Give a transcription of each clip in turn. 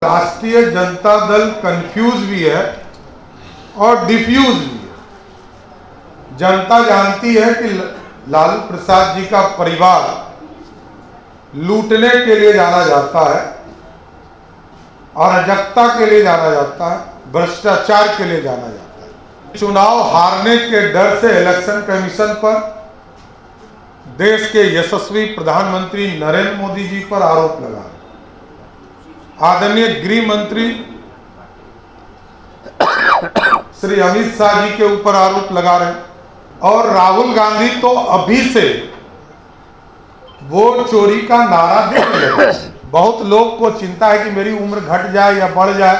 राष्ट्रीय जनता दल कंफ्यूज भी है और डिफ्यूज भी है। जनता जानती है कि लालू प्रसाद जी का परिवार लूटने के लिए जाना जाता है, अराजकता के लिए जाना जाता है, भ्रष्टाचार के लिए जाना जाता है। चुनाव हारने के डर से इलेक्शन कमीशन पर, देश के यशस्वी प्रधानमंत्री नरेंद्र मोदी जी पर आरोप लगा है। आदरणीय गृह मंत्री श्री अमित शाह जी के ऊपर आरोप लगा रहे हैं और राहुल गांधी तो अभी से वोट चोरी का नारा देने लगे। बहुत लोग को चिंता है कि मेरी उम्र घट जाए या बढ़ जाए,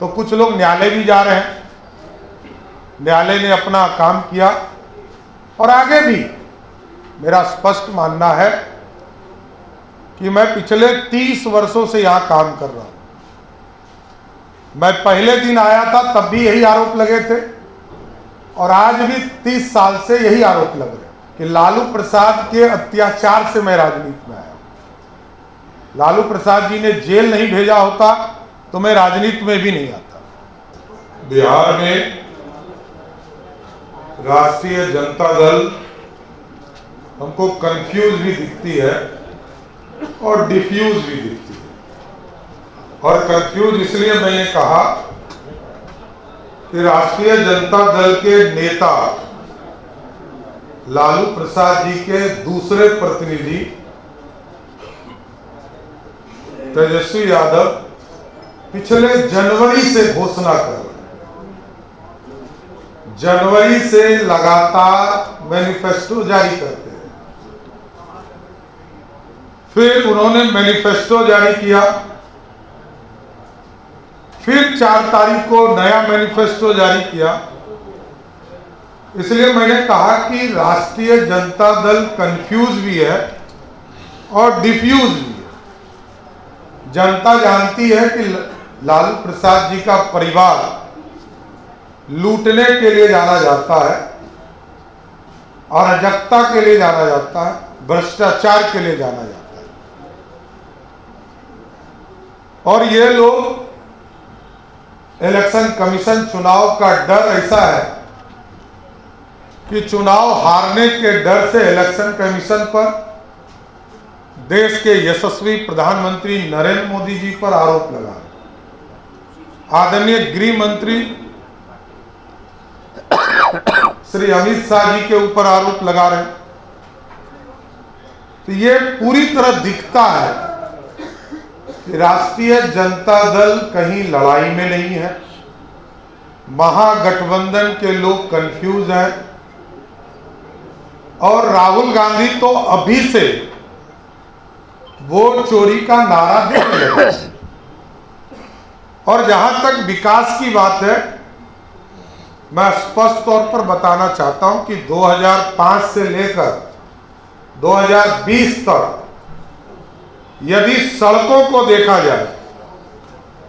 तो कुछ लोग न्यायालय भी जा रहे हैं। न्यायालय ने अपना काम किया और आगे भी मेरा स्पष्ट मानना है कि मैं पिछले 30 वर्षों से यहां काम कर रहा हूं। मैं पहले दिन आया था तब भी यही आरोप लगे थे और आज भी 30 साल से यही आरोप लग रहे कि लालू प्रसाद के अत्याचार से मैं राजनीति में आया। लालू प्रसाद जी ने जेल नहीं भेजा होता तो मैं राजनीति में भी नहीं आता। बिहार में राष्ट्रीय जनता दल हमको कंफ्यूज भी दिखती है और डिफ्यूज भी दिखती है। और कंफ्यूज इसलिए मैंने कहा कि राष्ट्रीय जनता दल के नेता लालू प्रसाद जी के दूसरे प्रतिनिधि तेजस्वी यादव पिछले जनवरी से घोषणा कर रहे हैं। जनवरी से लगातार मैनिफेस्टो जारी करते हैं। फिर उन्होंने मैनिफेस्टो जारी किया, फिर 4 तारीख को नया मैनिफेस्टो जारी किया। इसलिए मैंने कहा कि राष्ट्रीय जनता दल कंफ्यूज भी है और डिफ्यूज भी है। जनता जानती है कि लालू प्रसाद जी का परिवार लूटने के लिए जाना जाता है, अराजकता के लिए जाना जाता है, भ्रष्टाचार के लिए जाना जाता है। और ये लोग इलेक्शन कमीशन चुनाव का डर ऐसा है कि चुनाव हारने के डर से इलेक्शन कमीशन पर, देश के यशस्वी प्रधानमंत्री नरेंद्र मोदी जी पर आरोप लगा है। आदरणीय गृह मंत्री श्री अमित शाह जी के ऊपर आरोप लगा रहे हैं। तो ये पूरी तरह दिखता है कि राष्ट्रीय जनता दल कहीं लड़ाई में नहीं है। महागठबंधन के लोग कंफ्यूज हैं और राहुल गांधी तो अभी से वोट चोरी का नारा देने लगे। और जहां तक विकास की बात है, मैं स्पष्ट तौर पर बताना चाहता हूं कि 2005 से लेकर 2020 तक यदि सड़कों को देखा जाए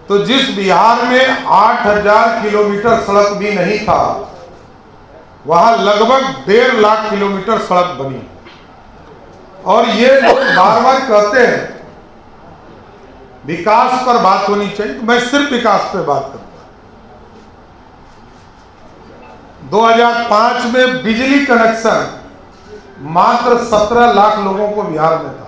तो जिस बिहार में 8000 किलोमीटर सड़क भी नहीं था, वहां लगभग 1.5 लाख किलोमीटर सड़क बनी। और ये लोग बार बार कहते हैं विकास पर बात होनी चाहिए, तो मैं सिर्फ विकास पे बात करूंगा। 2005 में बिजली कनेक्शन मात्र 17 लाख लोगों को बिहार में था।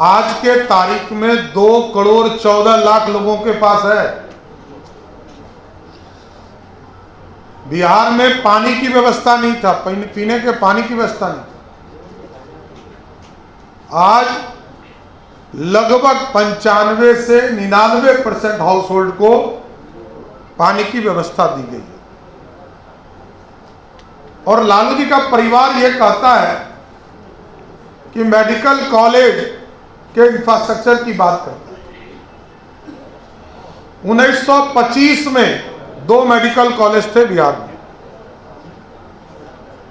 आज के तारीख में 2,14,00,000 लोगों के पास है। बिहार में पानी की व्यवस्था नहीं था, पीने के पानी की व्यवस्था नहीं था। आज लगभग 95 से 99% हाउस होल्ड को पानी की व्यवस्था दी गई है। और लालू जी का परिवार यह कहता है कि मेडिकल कॉलेज के इंफ्रास्ट्रक्चर की बात करता है। 1925 में 2 मेडिकल कॉलेज थे बिहार में।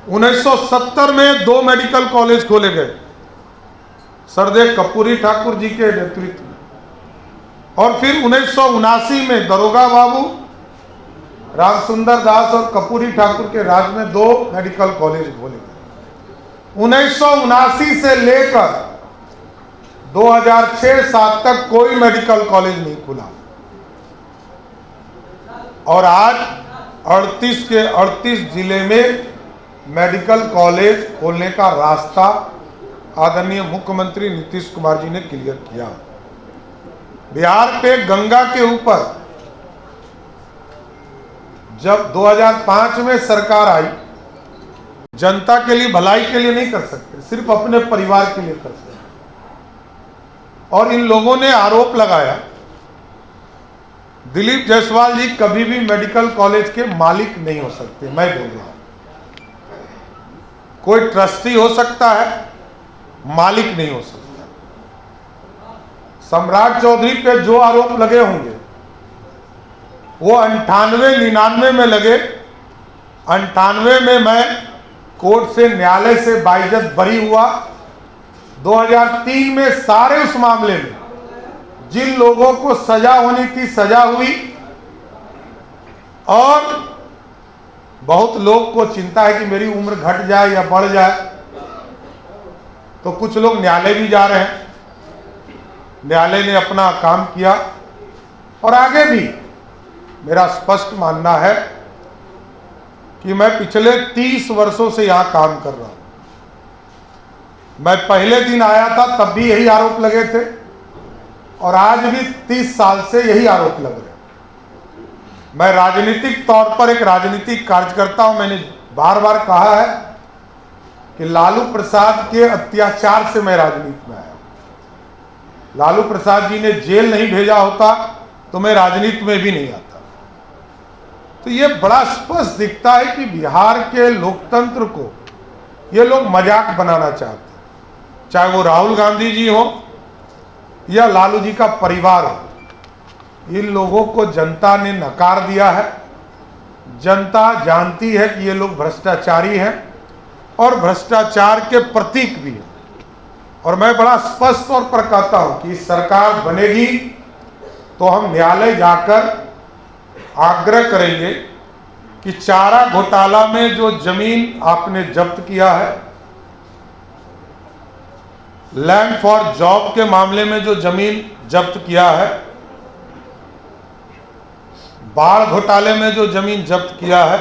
1970 में 2 मेडिकल कॉलेज खोले गए सरदेव कर्पूरी ठाकुर जी के नेतृत्व में। और फिर 1979 में दरोगा बाबू, रामसुंदर दास और कर्पूरी ठाकुर के राज में 2 मेडिकल कॉलेज खोले गए। 1979 से लेकर 2006-7 तक कोई मेडिकल कॉलेज नहीं खुला और आज 38 के 38 जिले में मेडिकल कॉलेज खोलने का रास्ता आदरणीय मुख्यमंत्री नीतीश कुमार जी ने क्लियर किया। बिहार पे गंगा के ऊपर जब 2005 में सरकार आई, जनता के लिए, भलाई के लिए नहीं कर सकते, सिर्फ अपने परिवार के लिए कर सकते। और इन लोगों ने आरोप लगाया दिलीप जायसवाल जी कभी भी मेडिकल कॉलेज के मालिक नहीं हो सकते। मैं बोल रहा हूं, कोई ट्रस्टी हो सकता है, मालिक नहीं हो सकता। सम्राट चौधरी पे जो आरोप लगे होंगे वो 98-99 में लगे। 98 में मैं कोर्ट से, न्यायालय से बाइज्जत बरी हुआ। 2003 में सारे उस मामले में जिन लोगों को सजा होनी थी सजा हुई। और बहुत लोग को चिंता है कि मेरी उम्र घट जाए या बढ़ जाए, तो कुछ लोग न्यायालय भी जा रहे हैं। न्यायालय ने अपना काम किया और आगे भी मेरा स्पष्ट मानना है कि मैं पिछले 30 वर्षों से यहां काम कर रहा हूं। मैं पहले दिन आया था तब भी यही आरोप लगे थे और आज भी 30 साल से यही आरोप लग रहे हैं। मैं राजनीतिक तौर पर एक राजनीतिक कार्यकर्ता हूं। मैंने बार बार कहा है कि लालू प्रसाद के अत्याचार से मैं राजनीति में आया। लालू प्रसाद जी ने जेल नहीं भेजा होता तो मैं राजनीति में भी नहीं आता। तो ये बड़ा स्पष्ट दिखता है कि बिहार के लोकतंत्र को ये लोग मजाक बनाना चाहते हैं, चाहे वो राहुल गांधी जी हो या लालू जी का परिवार हो। इन लोगों को जनता ने नकार दिया है। जनता जानती है कि ये लोग भ्रष्टाचारी हैं और भ्रष्टाचार के प्रतीक भी हैं। और मैं बड़ा स्पष्ट तौर पर कहता हूं कि सरकार बनेगी तो हम न्यायालय जाकर आग्रह करेंगे कि चारा घोटाला में जो जमीन आपने जब्त किया है, लैंड फॉर जॉब के मामले में जो जमीन जब्त किया है, बाढ़ घोटाले में जो जमीन जब्त किया है,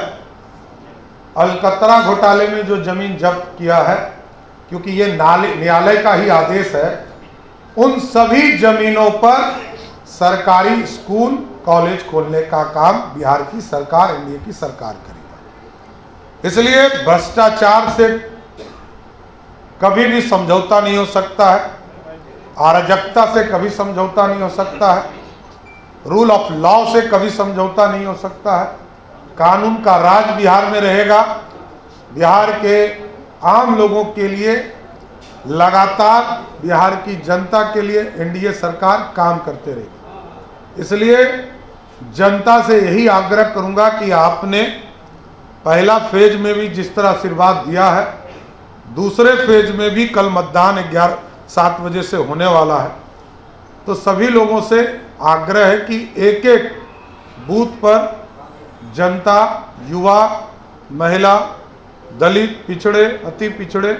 अलकतरा घोटाले में जो जमीन जब्त किया है, क्योंकि ये न्यायालय का ही आदेश है, उन सभी जमीनों पर सरकारी स्कूल कॉलेज खोलने का काम बिहार की सरकार, एनडीए की सरकार करेगा। इसलिए भ्रष्टाचार से कभी भी समझौता नहीं हो सकता है, अराजकता से कभी समझौता नहीं हो सकता है, रूल ऑफ लॉ से कभी समझौता नहीं हो सकता है। कानून का राज बिहार में रहेगा। बिहार के आम लोगों के लिए लगातार बिहार की जनता के लिए एनडीए सरकार काम करते रहेगी। इसलिए जनता से यही आग्रह करूंगा कि आपने पहला फेज में भी जिस तरह आशीर्वाद दिया है, दूसरे फेज में भी कल मतदान 7 बजे से होने वाला है, तो सभी लोगों से आग्रह है कि एक एक बूथ पर जनता, युवा, महिला, दलित, पिछड़े, अति पिछड़े,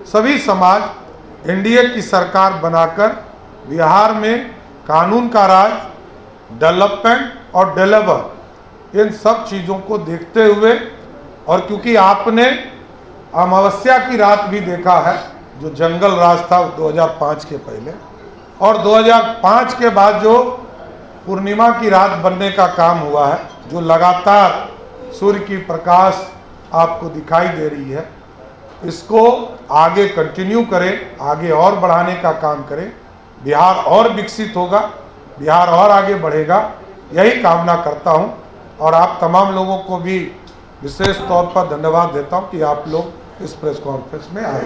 सभी समाज एनडीए की सरकार बनाकर बिहार में कानून का राज, डेवलपमेंट और डिलीवर, इन सब चीज़ों को देखते हुए, और क्योंकि आपने अमावस्या की रात भी देखा है, जो जंगल राज था 2005 के पहले, और 2005 के बाद जो पूर्णिमा की रात बनने का काम हुआ है, जो लगातार सूर्य की प्रकाश आपको दिखाई दे रही है, इसको आगे कंटिन्यू करें, आगे और बढ़ाने का काम करें। बिहार और विकसित होगा, बिहार और आगे बढ़ेगा, यही कामना करता हूं। और आप तमाम लोगों को भी विशेष तौर पर धन्यवाद देता हूं कि आप लोग इस प्रेस कॉन्फ्रेंस में आए।